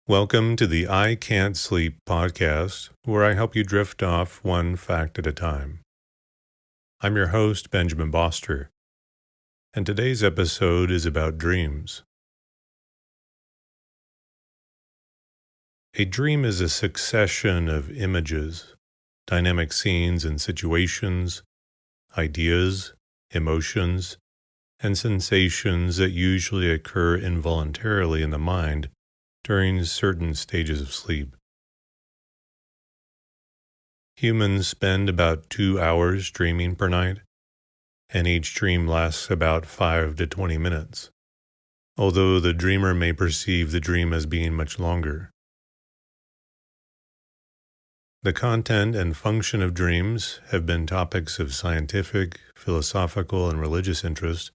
Welcome to the I Can't Sleep podcast, where I help you drift off one fact at a time. I'm your host, Benjamin Boster, and today's episode is about dreams. A dream is a succession of images, dynamic scenes and situations, ideas, emotions, and sensations that usually occur involuntarily in the mind during certain stages of sleep. Humans spend about 2 hours dreaming per night, and each dream lasts about 5 to 20 minutes, although the dreamer may perceive the dream as being much longer. The content and function of dreams have been topics of scientific, philosophical, and religious interest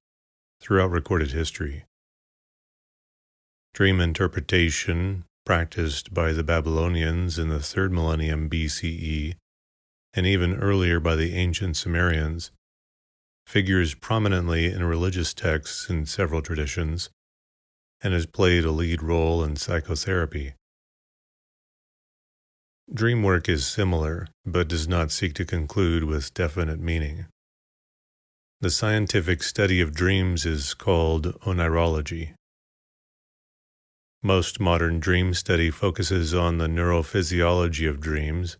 throughout recorded history. Dream interpretation, practiced by the Babylonians in the 3rd millennium BCE, and even earlier by the ancient Sumerians, figures prominently in religious texts in several traditions, and has played a lead role in psychotherapy. Dream work is similar, but does not seek to conclude with definite meaning. The scientific study of dreams is called onirology. Most modern dream study focuses on the neurophysiology of dreams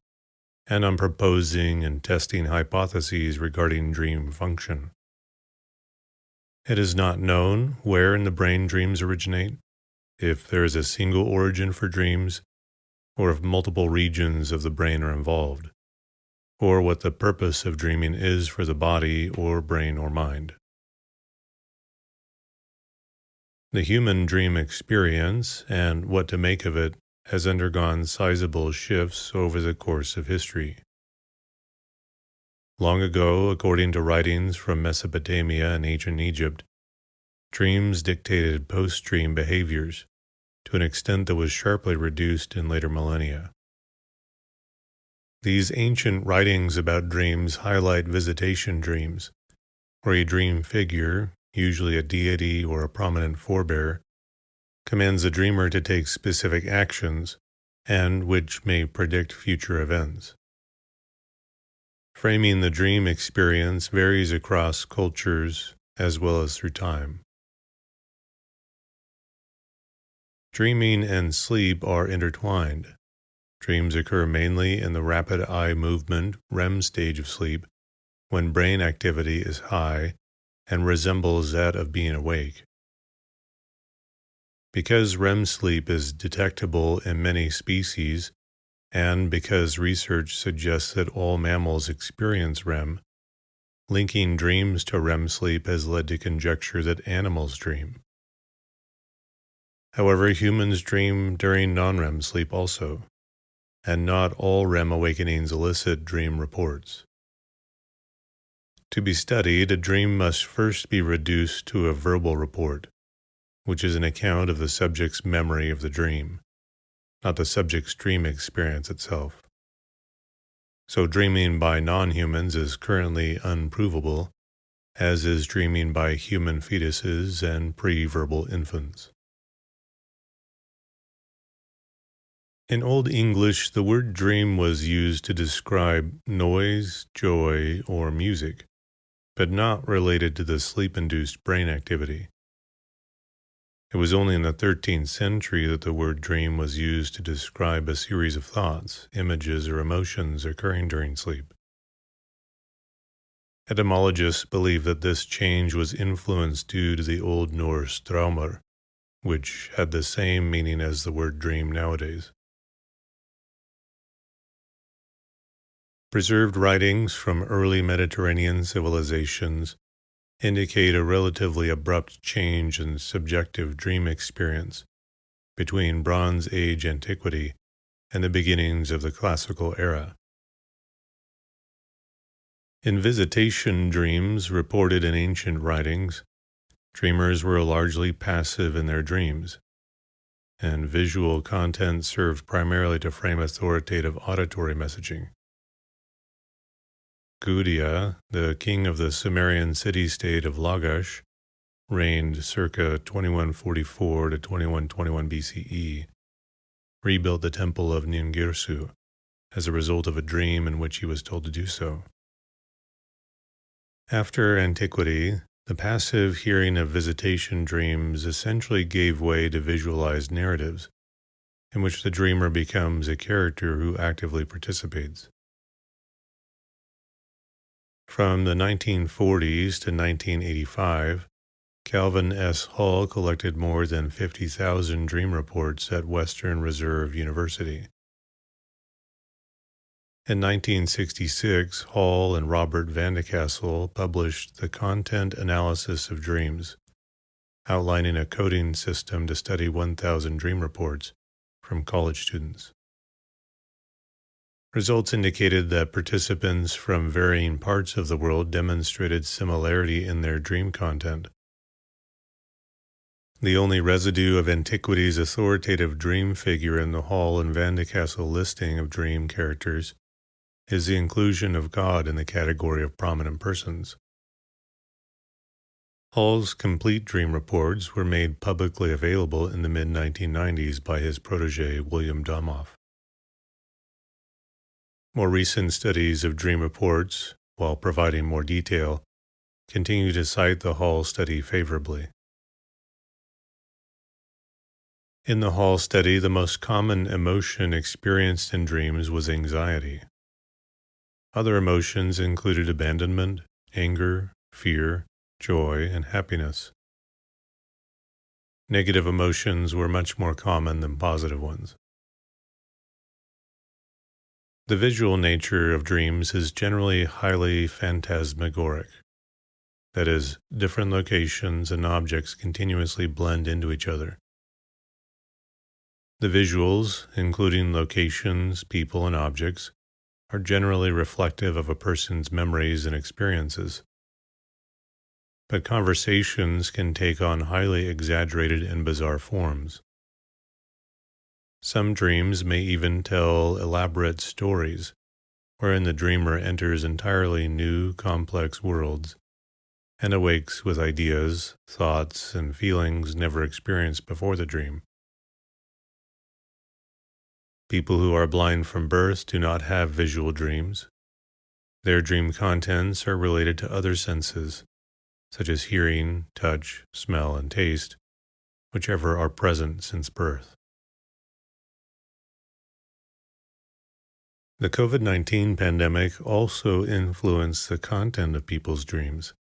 and on proposing and testing hypotheses regarding dream function. It is not known where in the brain dreams originate, if there is a single origin for dreams, or if multiple regions of the brain are involved, or what the purpose of dreaming is for the body or brain or mind. The human dream experience and what to make of it has undergone sizable shifts over the course of history. Long ago, according to writings from Mesopotamia and ancient Egypt, dreams dictated post-dream behaviors to an extent that was sharply reduced in later millennia. These ancient writings about dreams highlight visitation dreams, where a dream figure, usually a deity or a prominent forebear, commands the dreamer to take specific actions and which may predict future events. Framing the dream experience varies across cultures as well as through time. Dreaming and sleep are intertwined. Dreams occur mainly in the rapid eye movement REM stage of sleep, when brain activity is high and resembles that of being awake. Because REM sleep is detectable in many species, and because research suggests that all mammals experience REM, linking dreams to REM sleep has led to conjecture that animals dream. However, humans dream during non-REM sleep also, and not all REM awakenings elicit dream reports. To be studied, a dream must first be reduced to a verbal report, which is an account of the subject's memory of the dream, not the subject's dream experience itself. So dreaming by non-humans is currently unprovable, as is dreaming by human fetuses and pre-verbal infants. In Old English, the word dream was used to describe noise, joy, or music, but not related to the sleep-induced brain activity. It was only in the 13th century that the word dream was used to describe a series of thoughts, images, or emotions occurring during sleep. Etymologists believe that this change was influenced due to the Old Norse draumr, which had the same meaning as the word dream nowadays. Preserved writings from early Mediterranean civilizations indicate a relatively abrupt change in subjective dream experience between Bronze Age antiquity and the beginnings of the classical era. In visitation dreams reported in ancient writings, dreamers were largely passive in their dreams, and visual content served primarily to frame authoritative auditory messaging. Gudea, the king of the Sumerian city-state of Lagash, reigned circa 2144 to 2121 BCE, rebuilt the temple of Ningirsu as a result of a dream in which he was told to do so. After antiquity, the passive hearing of visitation dreams essentially gave way to visualized narratives, in which the dreamer becomes a character who actively participates. From the 1940s to 1985, Calvin S. Hall collected more than 50,000 dream reports at Western Reserve University. In 1966, Hall and Robert Vandecastle published The Content Analysis of Dreams, outlining a coding system to study 1,000 dream reports from college students. Results indicated that participants from varying parts of the world demonstrated similarity in their dream content. The only residue of antiquity's authoritative dream figure in the Hall and Vandecastle listing of dream characters is the inclusion of God in the category of prominent persons. Hall's complete dream reports were made publicly available in the mid-1990s by his protege William Domoff. More recent studies of dream reports, while providing more detail, continue to cite the Hall study favorably. In the Hall study, the most common emotion experienced in dreams was anxiety. Other emotions included abandonment, anger, fear, joy, and happiness. Negative emotions were much more common than positive ones. The visual nature of dreams is generally highly phantasmagoric. That is, different locations and objects continuously blend into each other. The visuals, including locations, people, and objects, are generally reflective of a person's memories and experiences. But conversations can take on highly exaggerated and bizarre forms. Some dreams may even tell elaborate stories, wherein the dreamer enters entirely new, complex worlds and awakes with ideas, thoughts, and feelings never experienced before the dream. People who are blind from birth do not have visual dreams. Their dream contents are related to other senses, such as hearing, touch, smell, and taste, whichever are present since birth. The COVID-19 pandemic also influenced the content of people's dreams.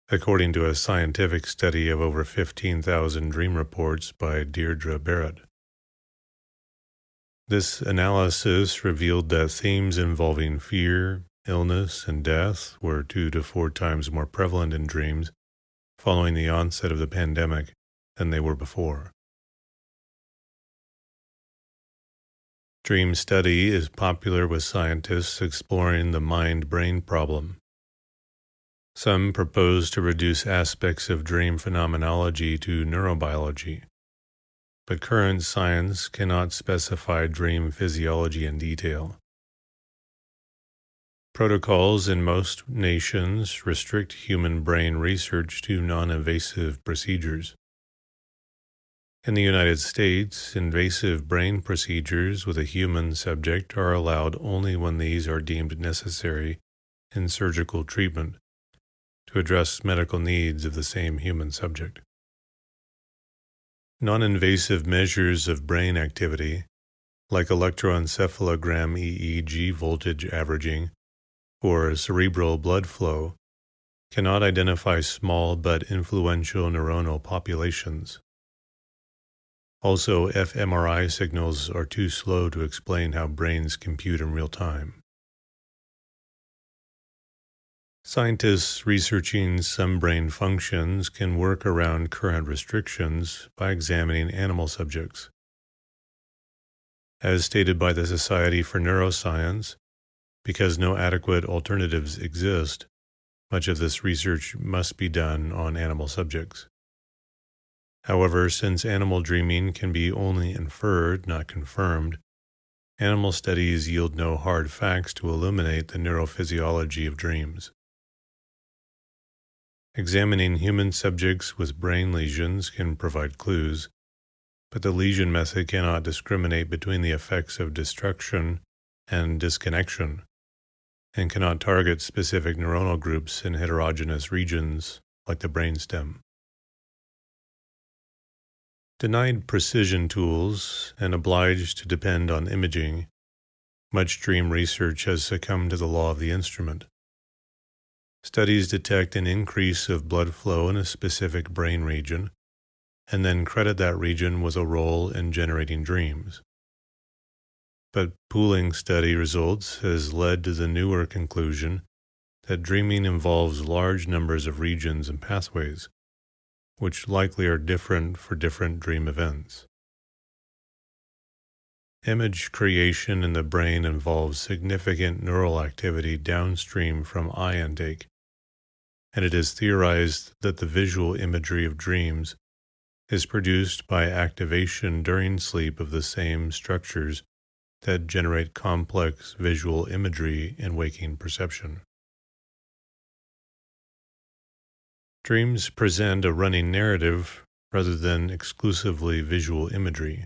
According to a scientific study of over 15,000 dream reports by Deirdre Barrett. This analysis revealed that themes involving fear, illness, and death were 2 to 4 times more prevalent in dreams following the onset of the pandemic than they were before. Dream study is popular with scientists exploring the mind-brain problem. Some propose to reduce aspects of dream phenomenology to neurobiology, but current science cannot specify dream physiology in detail. Protocols in most nations restrict human brain research to non-invasive procedures. In the United States, invasive brain procedures with a human subject are allowed only when these are deemed necessary in surgical treatment to address medical needs of the same human subject. Non-invasive measures of brain activity, like electroencephalogram EEG voltage averaging or cerebral blood flow, cannot identify small but influential neuronal populations. Also, fMRI signals are too slow to explain how brains compute in real time. Scientists researching some brain functions can work around current restrictions by examining animal subjects. As stated by the Society for Neuroscience, because no adequate alternatives exist, much of this research must be done on animal subjects. However, since animal dreaming can be only inferred, not confirmed, animal studies yield no hard facts to illuminate the neurophysiology of dreams. Examining human subjects with brain lesions can provide clues, but the lesion method cannot discriminate between the effects of destruction and disconnection, and cannot target specific neuronal groups in heterogeneous regions like the brainstem. Denied precision tools and obliged to depend on imaging, much dream research has succumbed to the law of the instrument. Studies detect an increase of blood flow in a specific brain region, and then credit that region with a role in generating dreams. But pooling study results has led to the newer conclusion that dreaming involves large numbers of regions and pathways, which likely are different for different dream events. Image creation in the brain involves significant neural activity downstream from eye intake, and it is theorized that the visual imagery of dreams is produced by activation during sleep of the same structures that generate complex visual imagery in waking perception. Dreams present a running narrative rather than exclusively visual imagery.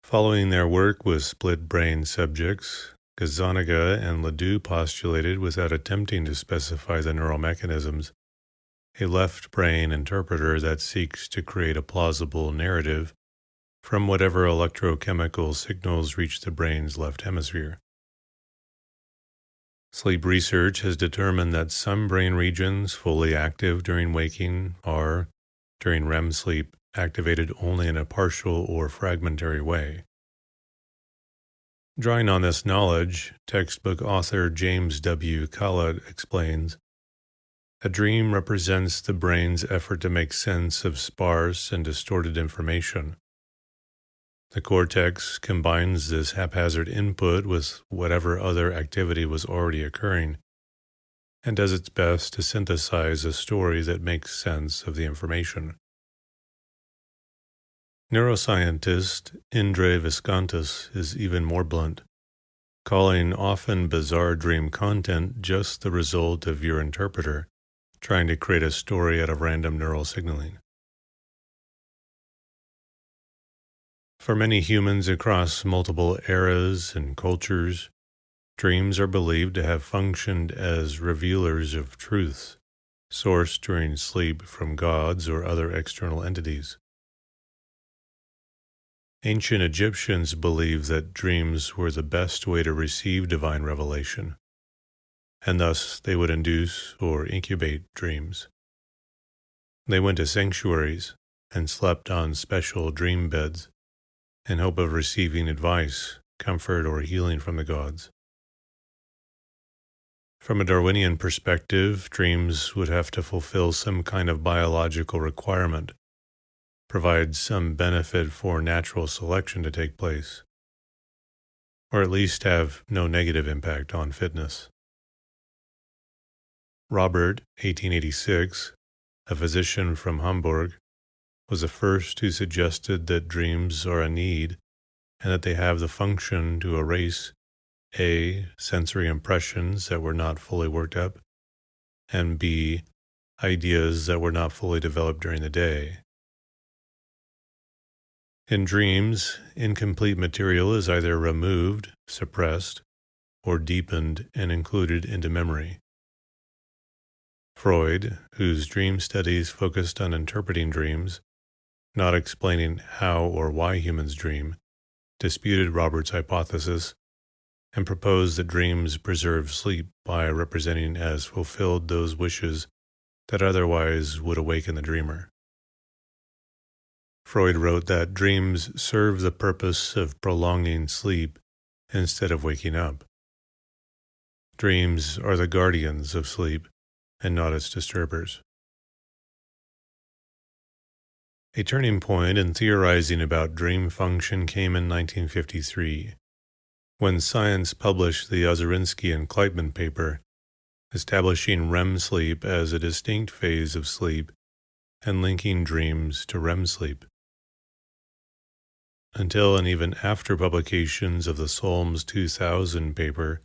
Following their work with split-brain subjects, Gazzaniga and Ledoux postulated, without attempting to specify the neural mechanisms, a left-brain interpreter that seeks to create a plausible narrative from whatever electrochemical signals reach the brain's left hemisphere. Sleep research has determined that some brain regions fully active during waking are, during REM sleep, activated only in a partial or fragmentary way. Drawing on this knowledge, textbook author James W. Khaled explains, "A dream represents the brain's effort to make sense of sparse and distorted information. The cortex combines this haphazard input with whatever other activity was already occurring and does its best to synthesize a story that makes sense of the information." Neuroscientist Indre Viscontas is even more blunt, calling often bizarre dream content just the result of your interpreter trying to create a story out of random neural signaling. For many humans across multiple eras and cultures, dreams are believed to have functioned as revealers of truths, sourced during sleep from gods or other external entities. Ancient Egyptians believed that dreams were the best way to receive divine revelation, and thus they would induce or incubate dreams. They went to sanctuaries and slept on special dream beds in hope of receiving advice, comfort, or healing from the gods. From a Darwinian perspective, dreams would have to fulfill some kind of biological requirement, provide some benefit for natural selection to take place, or at least have no negative impact on fitness. Robert, 1886, a physician from Hamburg, was the first who suggested that dreams are a need and that they have the function to erase A, sensory impressions that were not fully worked up, and B, ideas that were not fully developed during the day. In dreams, incomplete material is either removed, suppressed, or deepened and included into memory. Freud, whose dream studies focused on interpreting dreams, not explaining how or why humans dream, disputed Robert's hypothesis and proposed that dreams preserve sleep by representing as fulfilled those wishes that otherwise would awaken the dreamer. Freud wrote that dreams serve the purpose of prolonging sleep instead of waking up. Dreams are the guardians of sleep and not its disturbers. A turning point in theorizing about dream function came in 1953, when Science published the Ozerinsky and Kleitman paper, establishing REM sleep as a distinct phase of sleep and linking dreams to REM sleep. Until and even after publications of the Solms 2000 paper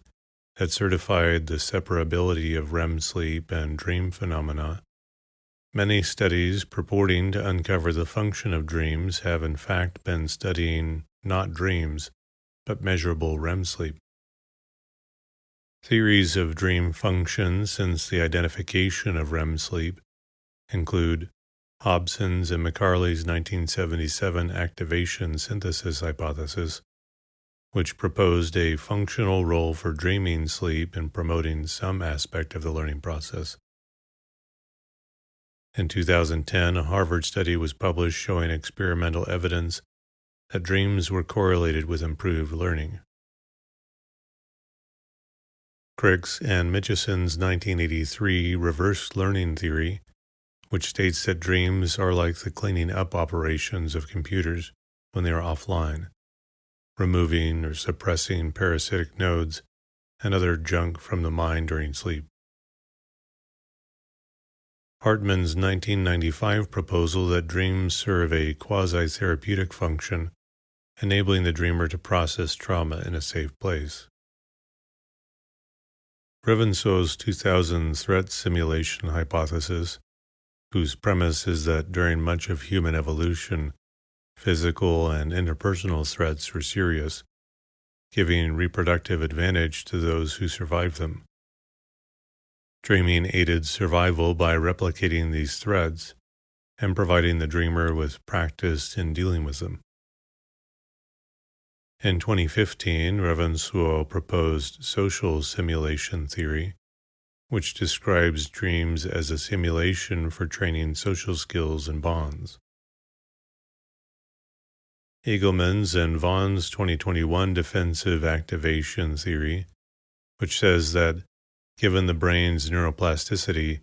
that certified the separability of REM sleep and dream phenomena, Many studies purporting to uncover the function of dreams have in fact been studying not dreams, but measurable REM sleep. Theories of dream function since the identification of REM sleep include Hobson's and McCarley's 1977 activation synthesis hypothesis, which proposed a functional role for dreaming sleep in promoting some aspect of the learning process. In 2010, a Harvard study was published showing experimental evidence that dreams were correlated with improved learning. Crick's and Mitchison's 1983 reverse learning theory, which states that dreams are like the cleaning up operations of computers when they are offline, removing or suppressing parasitic nodes and other junk from the mind during sleep. Hartman's 1995 proposal that dreams serve a quasi-therapeutic function, enabling the dreamer to process trauma in a safe place. Revensaw's 2000 threat simulation hypothesis, whose premise is that during much of human evolution, physical and interpersonal threats were serious, giving reproductive advantage to those who survived them. Dreaming aided survival by replicating these threats and providing the dreamer with practice in dealing with them. In 2015, Revensaw proposed social simulation theory, which describes dreams as a simulation for training social skills and bonds. Eagleman's and Vaughn's 2021 defensive activation theory, which says that, given the brain's neuroplasticity,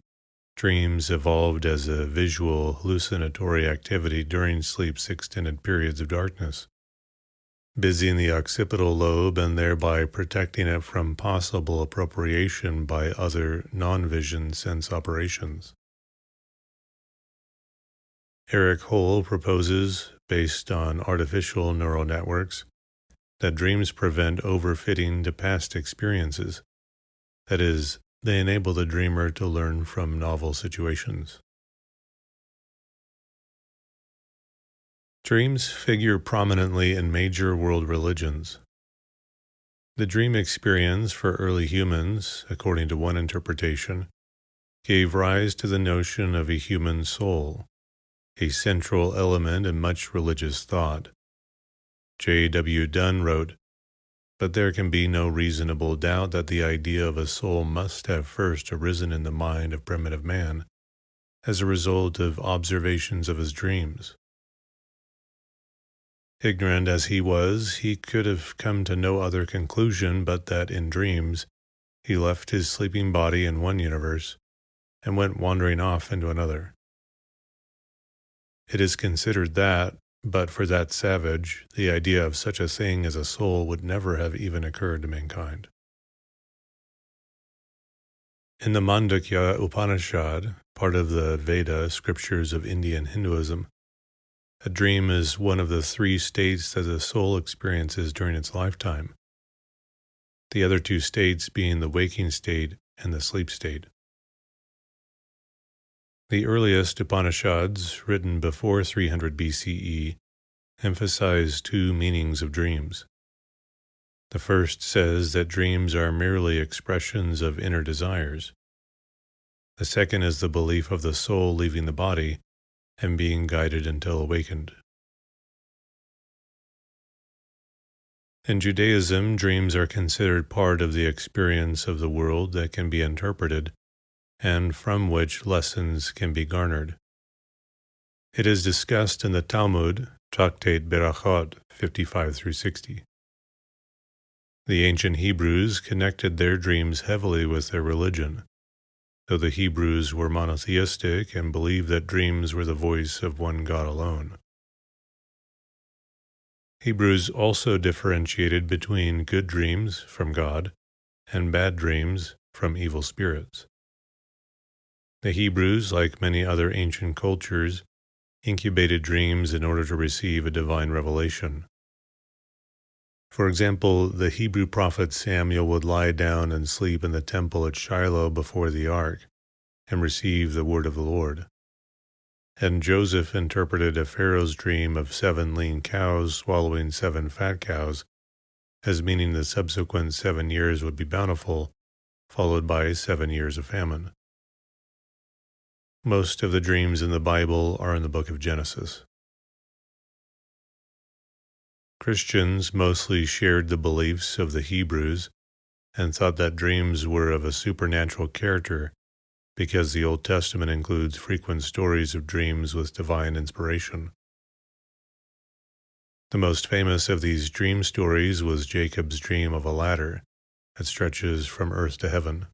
dreams evolved as a visual hallucinatory activity during sleep's extended periods of darkness, busying the occipital lobe and thereby protecting it from possible appropriation by other non-vision sense operations. Eric Hole proposes, based on artificial neural networks, that dreams prevent overfitting to past experiences. That is, they enable the dreamer to learn from novel situations. Dreams figure prominently in major world religions. The dream experience for early humans, according to one interpretation, gave rise to the notion of a human soul, a central element in much religious thought. J. W. Dunn wrote, "But there can be no reasonable doubt that the idea of a soul must have first arisen in the mind of primitive man as a result of observations of his dreams. Ignorant as he was, he could have come to no other conclusion but that in dreams he left his sleeping body in one universe and went wandering off into another. It is considered that, but for that savage, the idea of such a thing as a soul would never have even occurred to mankind." In the Mandukya Upanishad, part of the Veda scriptures of Indian Hinduism, a dream is one of the three states that the soul experiences during its lifetime, the other two states being the waking state and the sleep state. The earliest Upanishads, written before 300 BCE, emphasize two meanings of dreams. The first says that dreams are merely expressions of inner desires. The second is the belief of the soul leaving the body and being guided until awakened. In Judaism, dreams are considered part of the experience of the world that can be interpreted and from which lessons can be garnered. It is discussed in the Talmud, Tractate Berachot 55-60. The ancient Hebrews connected their dreams heavily with their religion, though the Hebrews were monotheistic and believed that dreams were the voice of one God alone. Hebrews also differentiated between good dreams from God and bad dreams from evil spirits. The Hebrews, like many other ancient cultures, incubated dreams in order to receive a divine revelation. For example, the Hebrew prophet Samuel would lie down and sleep in the temple at Shiloh before the ark and receive the word of the Lord. and Joseph interpreted a Pharaoh's dream of 7 lean cows swallowing 7 fat cows as meaning the subsequent 7 years would be bountiful, followed by 7 years of famine. Most of the dreams in the Bible are in the book of Genesis. Christians mostly shared the beliefs of the Hebrews and thought that dreams were of a supernatural character because the Old Testament includes frequent stories of dreams with divine inspiration. The most famous of these dream stories was Jacob's dream of a ladder that stretches from earth to heaven.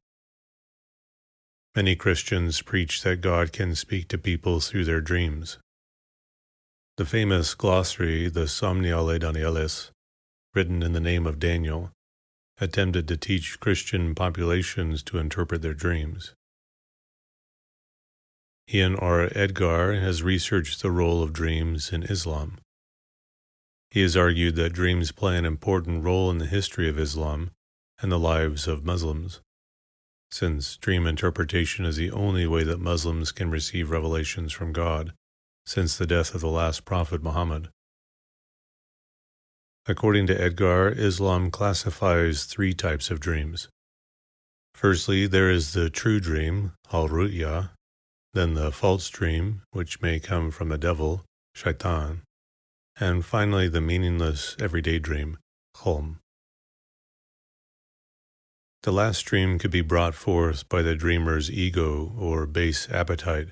Many Christians preach that God can speak to people through their dreams. The famous glossary, the Somniale Danielis, written in the name of Daniel, attempted to teach Christian populations to interpret their dreams. Ian R. Edgar has researched the role of dreams in Islam. He has argued that dreams play an important role in the history of Islam and the lives of Muslims, since dream interpretation is the only way that Muslims can receive revelations from God since the death of the last prophet Muhammad. According to Edgar, Islam classifies 3 types of dreams. Firstly, there is the true dream, al-ru'ya, then the false dream, which may come from the devil, shaitan, and finally the meaningless everyday dream, kholm. The last dream could be brought forth by the dreamer's ego or base appetite,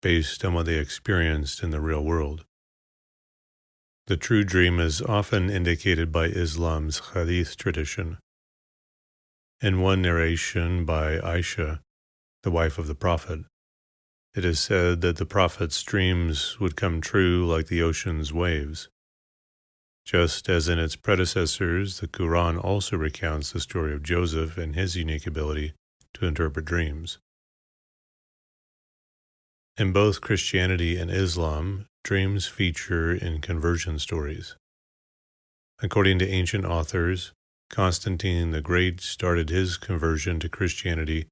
based on what they experienced in the real world. The true dream is often indicated by Islam's hadith tradition. In one narration by Aisha, the wife of the Prophet, it is said that the Prophet's dreams would come true like the ocean's waves. Just as in its predecessors, the Quran also recounts the story of Joseph and his unique ability to interpret dreams. In both Christianity and Islam, dreams feature in conversion stories. According to ancient authors, Constantine the Great started his conversion to Christianity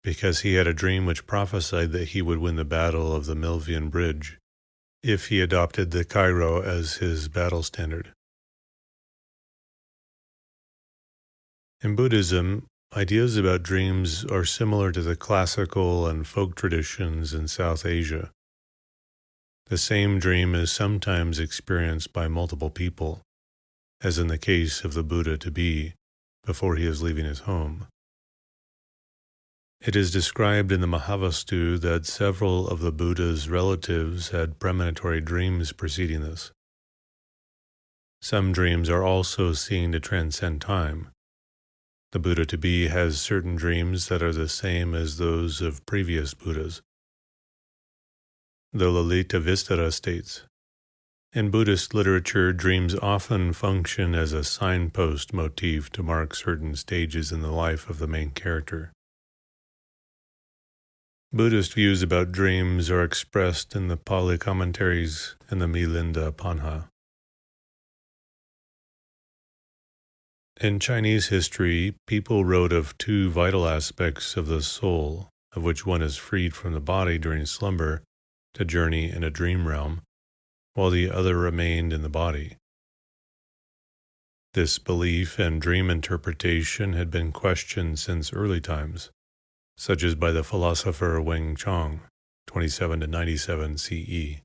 because he had a dream which prophesied that he would win the battle of the Milvian Bridge if he adopted the Cairo as his battle standard. In Buddhism, ideas about dreams are similar to the classical and folk traditions in South Asia. The same dream is sometimes experienced by multiple people, as in the case of the Buddha to be before he is leaving his home. It is described in the Mahavastu that several of the Buddha's relatives had premonitory dreams preceding this. Some dreams are also seen to transcend time. The Buddha to be has certain dreams that are the same as those of previous Buddhas. The Lalita Vistara states, in Buddhist literature, dreams often function as a signpost motif to mark certain stages in the life of the main character. Buddhist views about dreams are expressed in the Pali commentaries and the Milinda Panha. In Chinese history, people wrote of 2 vital aspects of the soul, of which one is freed from the body during slumber to journey in a dream realm, while the other remained in the body. This belief and dream interpretation had been questioned since early times, such as by the philosopher Wang Chong, 27 to 97 CE.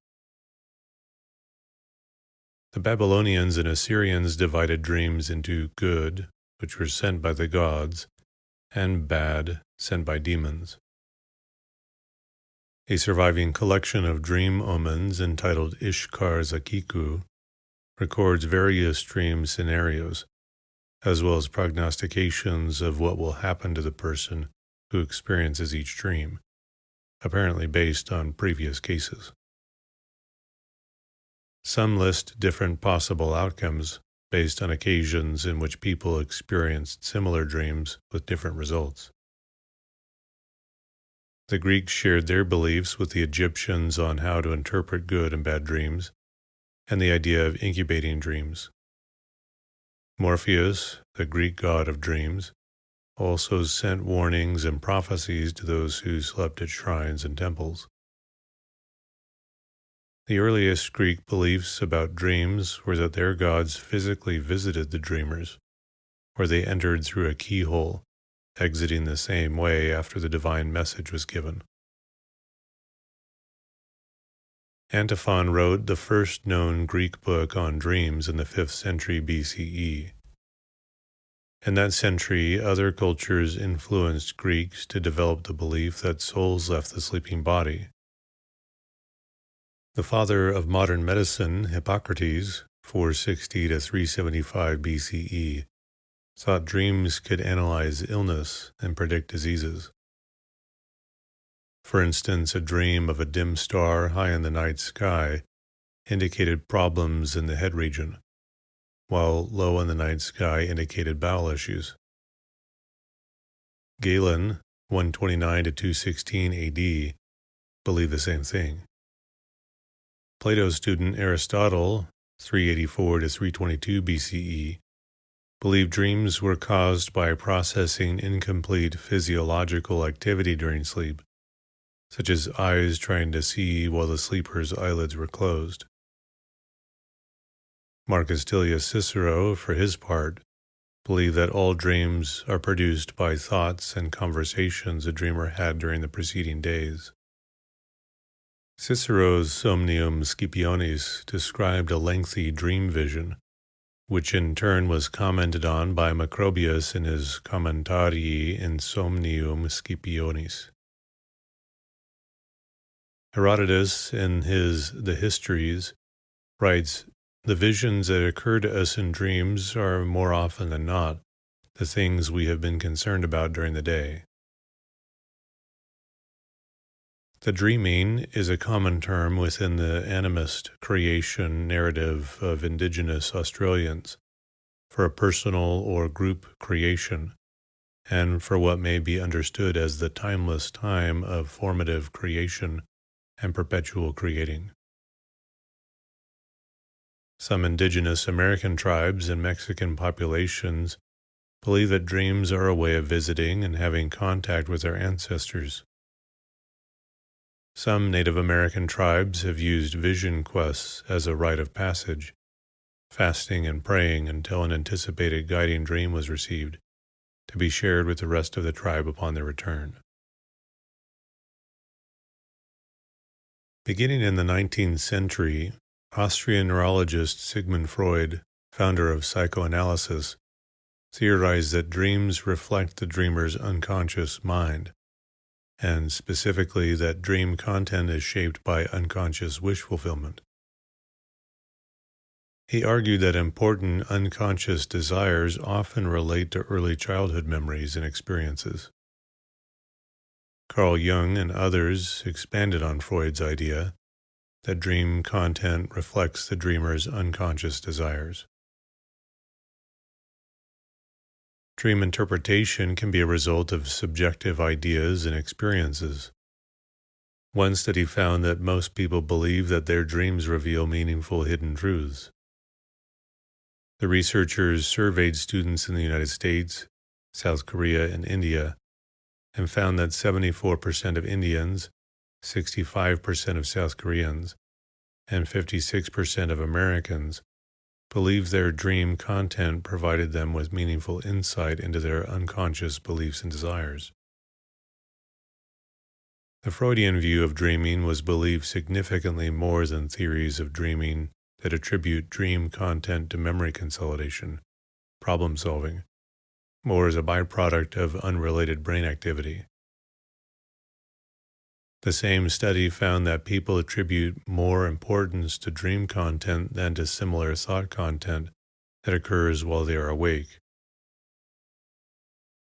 The Babylonians and Assyrians divided dreams into good, which were sent by the gods, and bad, sent by demons. A surviving collection of dream omens entitled Ishkar Zakiku records various dream scenarios, as well as prognostications of what will happen to the person who experiences each dream, apparently based on previous cases. Some list different possible outcomes based on occasions in which people experienced similar dreams with different results. The Greeks shared their beliefs with the Egyptians on how to interpret good and bad dreams, and the idea of incubating dreams. Morpheus, the Greek god of dreams, also sent warnings and prophecies to those who slept at shrines and temples. The earliest Greek beliefs about dreams were that their gods physically visited the dreamers, or they entered through a keyhole, exiting the same way after the divine message was given. Antiphon wrote the first known Greek book on dreams in the 5th century BCE. In that century, other cultures influenced Greeks to develop the belief that souls left the sleeping body. The father of modern medicine, Hippocrates, 460 to 375 BCE, thought dreams could analyze illness and predict diseases. For instance, a dream of a dim star high in the night sky indicated problems in the head region, while low in the night sky indicated bowel issues. Galen, 129 to 216 AD, believed the same thing. Plato's student Aristotle, 384 to 322 BCE, believed dreams were caused by processing incomplete physiological activity during sleep, such as eyes trying to see while the sleeper's eyelids were closed. Marcus Tullius Cicero, for his part, believed that all dreams are produced by thoughts and conversations a dreamer had during the preceding days. Cicero's Somnium Scipionis described a lengthy dream vision, which in turn was commented on by Macrobius in his Commentarii Insomnium Scipionis. Herodotus, in his The Histories, writes, "The visions that occur to us in dreams are more often than not the things we have been concerned about during the day." The dreaming is a common term within the animist creation narrative of Indigenous Australians for a personal or group creation, and for what may be understood as the timeless time of formative creation and perpetual creating. Some indigenous American tribes and Mexican populations believe that dreams are a way of visiting and having contact with their ancestors. Some Native American tribes have used vision quests as a rite of passage, fasting and praying until an anticipated guiding dream was received, to be shared with the rest of the tribe upon their return. Beginning in the 19th century, Austrian neurologist Sigmund Freud, founder of psychoanalysis, theorized that dreams reflect the dreamer's unconscious mind, and specifically that dream content is shaped by unconscious wish fulfillment. He argued that important unconscious desires often relate to early childhood memories and experiences. Carl Jung and others expanded on Freud's idea that dream content reflects the dreamer's unconscious desires. Dream interpretation can be a result of subjective ideas and experiences. One study found that most people believe that their dreams reveal meaningful hidden truths. The researchers surveyed students in the United States, South Korea, and India, and found that 74% of Indians, 65% of South Koreans, and 56% of Americans believed their dream content provided them with meaningful insight into their unconscious beliefs and desires. The Freudian view of dreaming was believed significantly more than theories of dreaming that attribute dream content to memory consolidation, problem solving, or as a byproduct of unrelated brain activity. The same study found that people attribute more importance to dream content than to similar thought content that occurs while they are awake.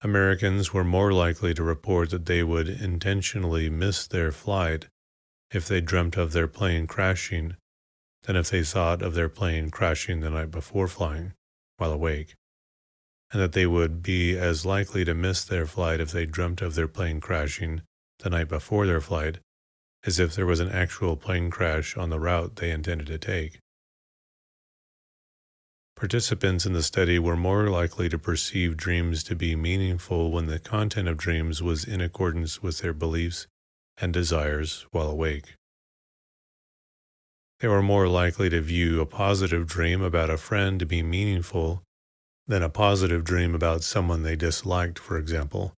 Americans were more likely to report that they would intentionally miss their flight if they dreamt of their plane crashing than if they thought of their plane crashing the night before flying while awake, and that they would be as likely to miss their flight if they dreamt of their plane crashing the night before their flight as if there was an actual plane crash on the route they intended to take. Participants in the study were more likely to perceive dreams to be meaningful when the content of dreams was in accordance with their beliefs and desires while awake. They were more likely to view a positive dream about a friend to be meaningful than a positive dream about someone they disliked, for example,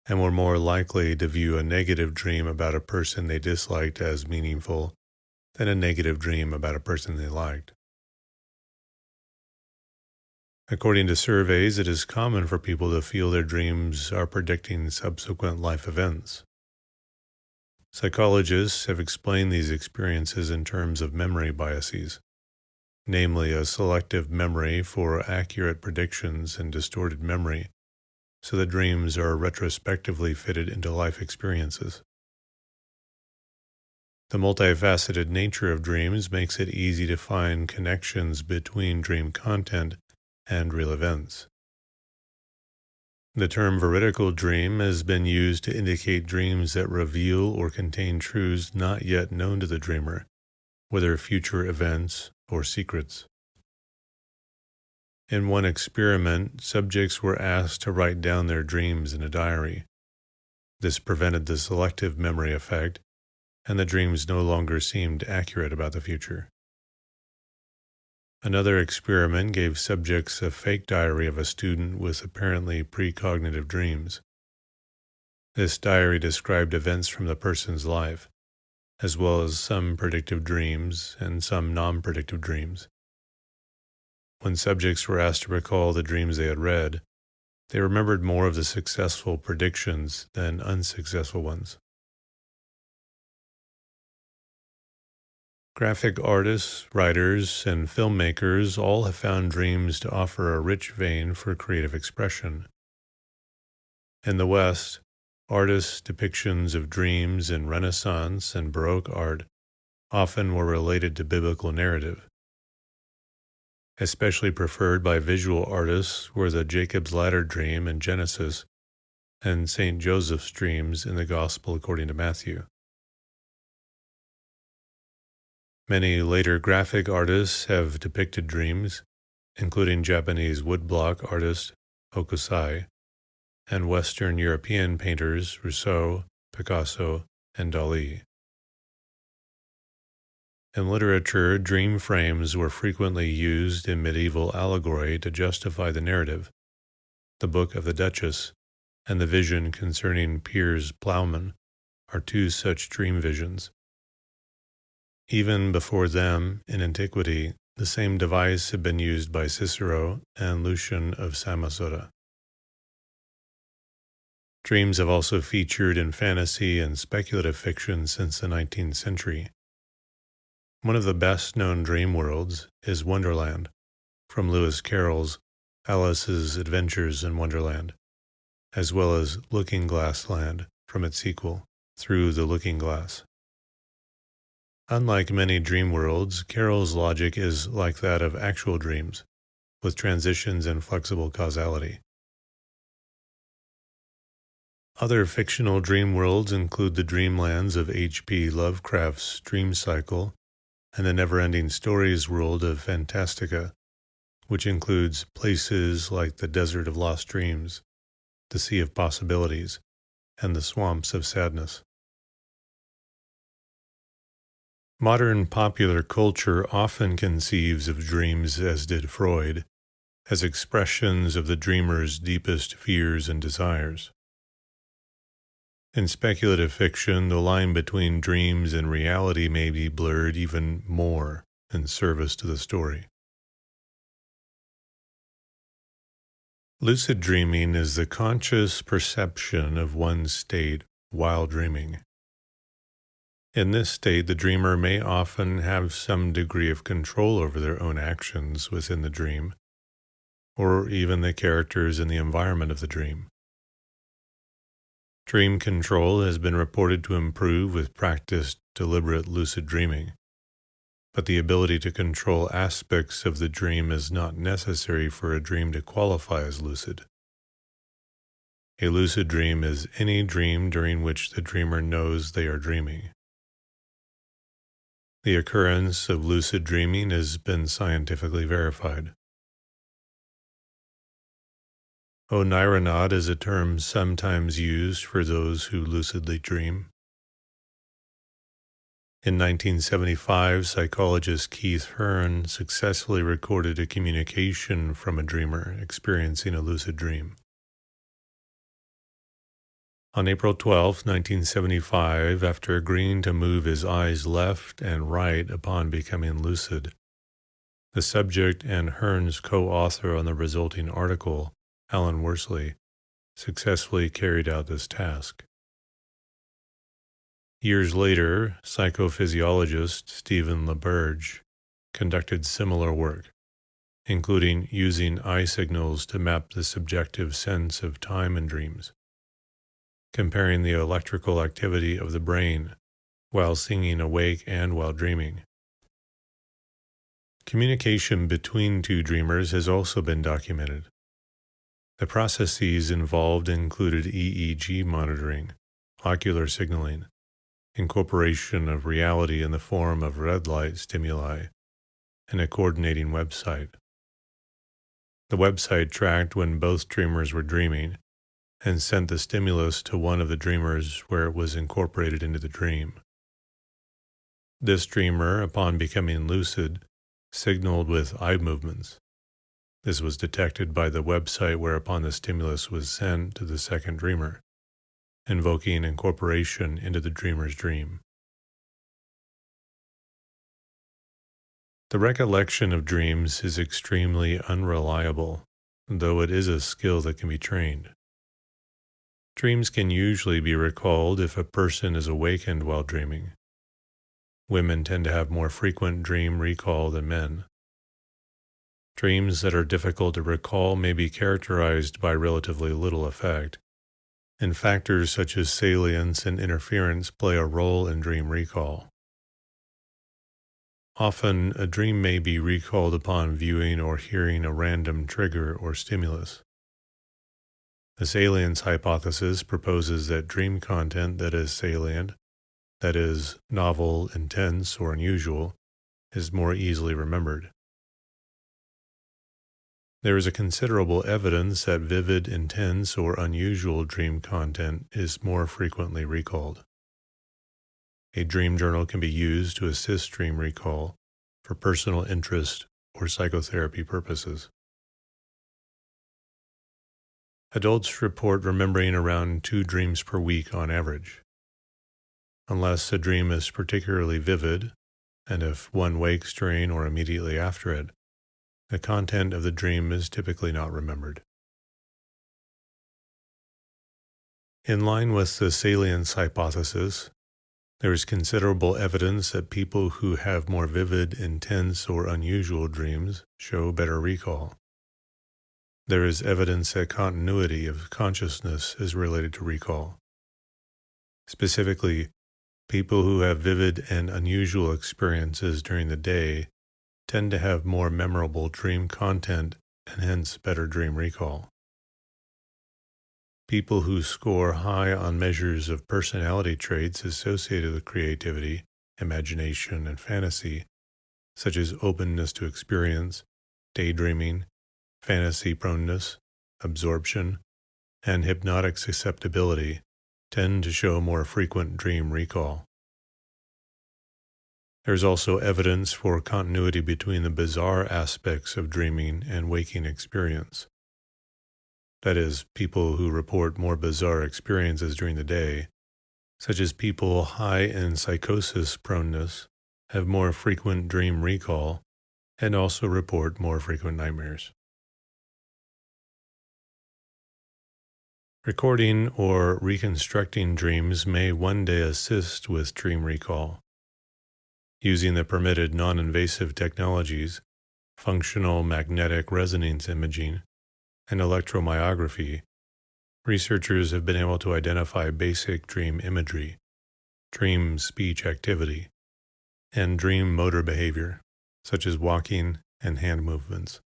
and were more likely to view a negative dream about a person they disliked as meaningful than a negative dream about a person they liked. According to surveys, it is common for people to feel their dreams are predicting subsequent life events. Psychologists have explained these experiences in terms of memory biases, namely a selective memory for accurate predictions and distorted memory, so that dreams are retrospectively fitted into life experiences. The multifaceted nature of dreams makes it easy to find connections between dream content and real events. The term veridical dream has been used to indicate dreams that reveal or contain truths not yet known to the dreamer, whether future events or secrets. In one experiment, subjects were asked to write down their dreams in a diary. This prevented the selective memory effect, and the dreams no longer seemed accurate about the future. Another experiment gave subjects a fake diary of a student with apparently precognitive dreams. This diary described events from the person's life, as well as some predictive dreams and some non-predictive dreams. When subjects were asked to recall the dreams they had read, they remembered more of the successful predictions than unsuccessful ones. Graphic artists, writers, and filmmakers all have found dreams to offer a rich vein for creative expression. In the West, artists' depictions of dreams in Renaissance and Baroque art often were related to biblical narrative. Especially preferred by visual artists were the Jacob's Ladder dream in Genesis and St. Joseph's dreams in the Gospel according to Matthew. Many later graphic artists have depicted dreams, including Japanese woodblock artist Hokusai and Western European painters Rousseau, Picasso, and Dali. In literature, dream frames were frequently used in medieval allegory to justify the narrative. The Book of the Duchess and the vision concerning Piers Plowman are two such dream visions. Even before them, in antiquity, the same device had been used by Cicero and Lucian of Samosata. Dreams have also featured in fantasy and speculative fiction since the 19th century. One of the best-known dream worlds is Wonderland, from Lewis Carroll's Alice's Adventures in Wonderland, as well as Looking Glass Land from its sequel, Through the Looking Glass. Unlike many dream worlds, Carroll's logic is like that of actual dreams, with transitions and flexible causality. Other fictional dream worlds include the dreamlands of H.P. Lovecraft's Dream Cycle and the never-ending stories world of Fantastica, which includes places like the Desert of Lost Dreams, the Sea of Possibilities, and the Swamps of Sadness. Modern popular culture often conceives of dreams, as did Freud, as expressions of the dreamer's deepest fears and desires. In speculative fiction, the line between dreams and reality may be blurred even more in service to the story. Lucid dreaming is the conscious perception of one's state while dreaming. In this state, the dreamer may often have some degree of control over their own actions within the dream, or even the characters and the environment of the dream. Dream control has been reported to improve with practiced, deliberate lucid dreaming, but the ability to control aspects of the dream is not necessary for a dream to qualify as lucid. A lucid dream is any dream during which the dreamer knows they are dreaming. The occurrence of lucid dreaming has been scientifically verified. Onironod is a term sometimes used for those who lucidly dream. In 1975, psychologist Keith Hearn successfully recorded a communication from a dreamer experiencing a lucid dream. On April 12, 1975, after agreeing to move his eyes left and right upon becoming lucid, the subject and Hearn's co-author on the resulting article, Alan Worsley, successfully carried out this task. Years later, psychophysiologist Stephen LaBerge conducted similar work, including using eye signals to map the subjective sense of time in dreams, comparing the electrical activity of the brain while singing awake and while dreaming. Communication between two dreamers has also been documented. The processes involved included EEG monitoring, ocular signaling, incorporation of reality in the form of red light stimuli, and a coordinating website. The website tracked when both dreamers were dreaming and sent the stimulus to one of the dreamers where it was incorporated into the dream. This dreamer, upon becoming lucid, signaled with eye movements. This was detected by the website whereupon the stimulus was sent to the second dreamer, invoking incorporation into the dreamer's dream. The recollection of dreams is extremely unreliable, though it is a skill that can be trained. Dreams can usually be recalled if a person is awakened while dreaming. Women tend to have more frequent dream recall than men. Dreams that are difficult to recall may be characterized by relatively little effect, and factors such as salience and interference play a role in dream recall. Often, a dream may be recalled upon viewing or hearing a random trigger or stimulus. The salience hypothesis proposes that dream content that is salient, that is, novel, intense, or unusual, is more easily remembered. There is a considerable evidence that vivid, intense, or unusual dream content is more frequently recalled. A dream journal can be used to assist dream recall for personal interest or psychotherapy purposes. Adults report remembering around 2 dreams per week on average. Unless a dream is particularly vivid, and if one wakes during or immediately after it, the content of the dream is typically not remembered. In line with the salience hypothesis, there is considerable evidence that people who have more vivid, intense, or unusual dreams show better recall. There is evidence that continuity of consciousness is related to recall. Specifically, people who have vivid and unusual experiences during the day tend to have more memorable dream content and hence better dream recall. People who score high on measures of personality traits associated with creativity, imagination, and fantasy, such as openness to experience, daydreaming, fantasy proneness, absorption, and hypnotic susceptibility, tend to show more frequent dream recall. There is also evidence for continuity between the bizarre aspects of dreaming and waking experience. That is, people who report more bizarre experiences during the day, such as people high in psychosis proneness, have more frequent dream recall and also report more frequent nightmares. Recording or reconstructing dreams may one day assist with dream recall. Using the permitted non-invasive technologies, functional magnetic resonance imaging, and electromyography, researchers have been able to identify basic dream imagery, dream speech activity, and dream motor behavior, such as walking and hand movements.